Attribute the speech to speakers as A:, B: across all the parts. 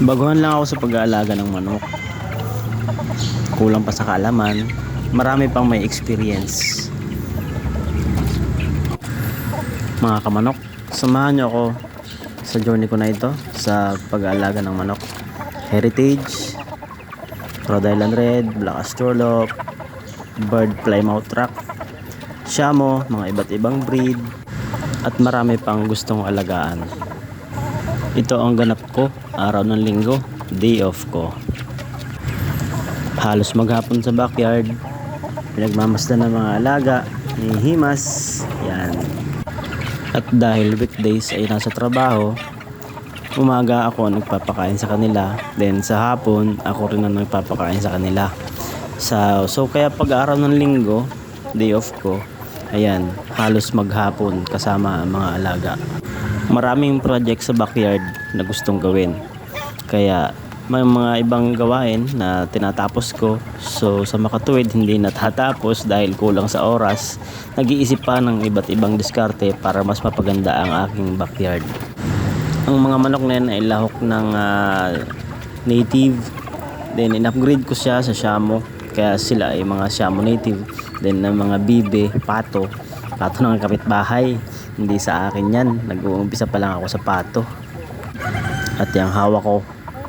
A: Baguhan lang ako sa pag-aalaga ng manok. Kulang pa sa kaalaman. Marami pang may experience. Mga kamanok, samahan niyo ako sa journey ko na ito sa pag-aalaga ng manok. Heritage, Rhode Island Red, Black Astrolop, Bird Plymouth Rock, Shamo, mga iba't ibang breed, at marami pang gustong alagaan. Ito ang ganap ko, araw ng linggo, day off ko. Halos maghapon sa backyard, pinagmamasdan ng mga alaga, ni himas, yan. At dahil weekdays ay nasa trabaho, umaga ako nagpapakain sa kanila, then sa hapon ako rin ang nagpapakain sa kanila. So kaya pag araw ng linggo, day off ko, ayan, halos maghapon kasama ang mga alaga. Maraming project sa backyard na gustong gawin, kaya may mga ibang gawain na tinatapos ko. So sa makatuwid hindi natatapos dahil kulang sa oras, nag-iisip pa ng iba't ibang diskarte para mas mapaganda ang aking backyard. Ang mga manok na yan ay lahok ng native, then in-upgrade ko siya sa Shamo, kaya sila ay mga Shamo native. Then ng mga bibe, pato ng kapitbahay, hindi sa akin yan, nag-uumpisa pa lang ako sa pato. At yung hawak ko,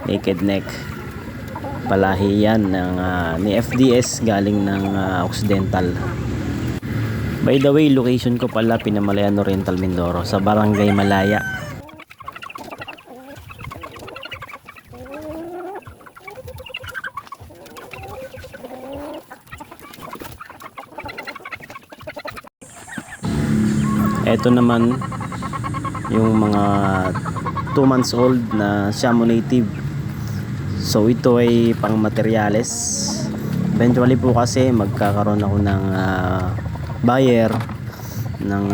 A: naked neck, palahi yan ng ni FDS, galing ng Occidental. By the way, location ko pala Pinamalayan Oriental, Mindoro, sa Barangay Malaya. Ito naman yung mga 2 months old na Shamo native. So ito ay pang materyales. Eventually po kasi magkakaroon ako ng buyer ng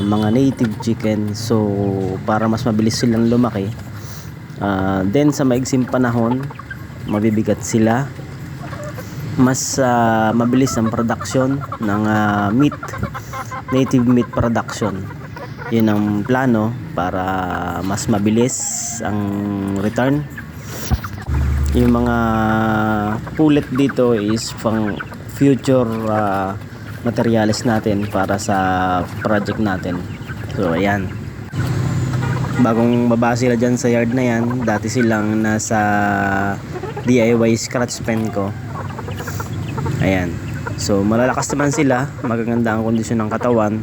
A: mga native chicken. So para mas mabilis silang lumaki, then sa maigsim panahon mabibigat sila, mas mabilis ang production ng meat, native meat production. Yun ang plano para mas mabilis ang return. Yung mga pullet dito is pang future materials natin para sa project natin. So ayan, bagong baba sila dyan sa yard na yan. Dati silang nasa DIY scratch pen ko. Ayan, so malalakas naman sila, magaganda ang kondisyon ng katawan,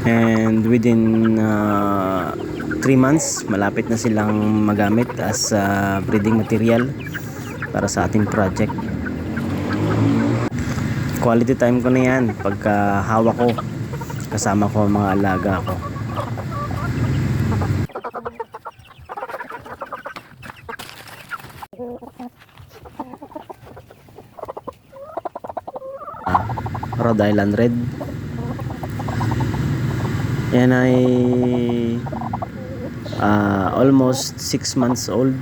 A: and within 3 months malapit na silang magamit as breeding material para sa ating project. Quality time ko na yan pagka hawak ko, kasama ko ang mga alaga ko. Rhode Island Red, yan ay almost 6 months old.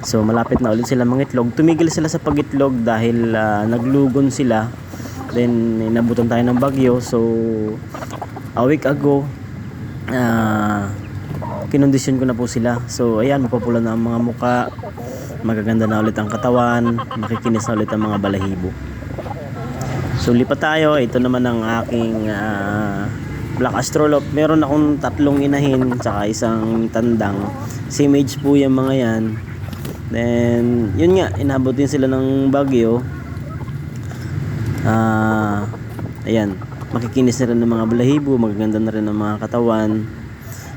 A: So malapit na ulit sila mangitlog. Tumigil sila sa pagitlog dahil naglugon sila, then inabutan tayo ng bagyo. So a week ago kinondisyon ko na po sila. So ayan, mapupula na ang mga muka, magaganda na ulit ang katawan, makikinis na ulit ang mga balahibo. So lipat tayo. Ito naman ang aking Black Astrolop. Meron akong 3 inahin tsaka isang tandang. Same age po yung mga yan. Then yun nga, inabot din sila ng bagyo. Ayan, makikinis na rin ng mga balahibo, magaganda na rin ng mga katawan.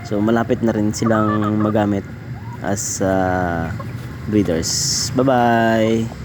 A: So malapit na rin silang magamit as breeders. Bye bye.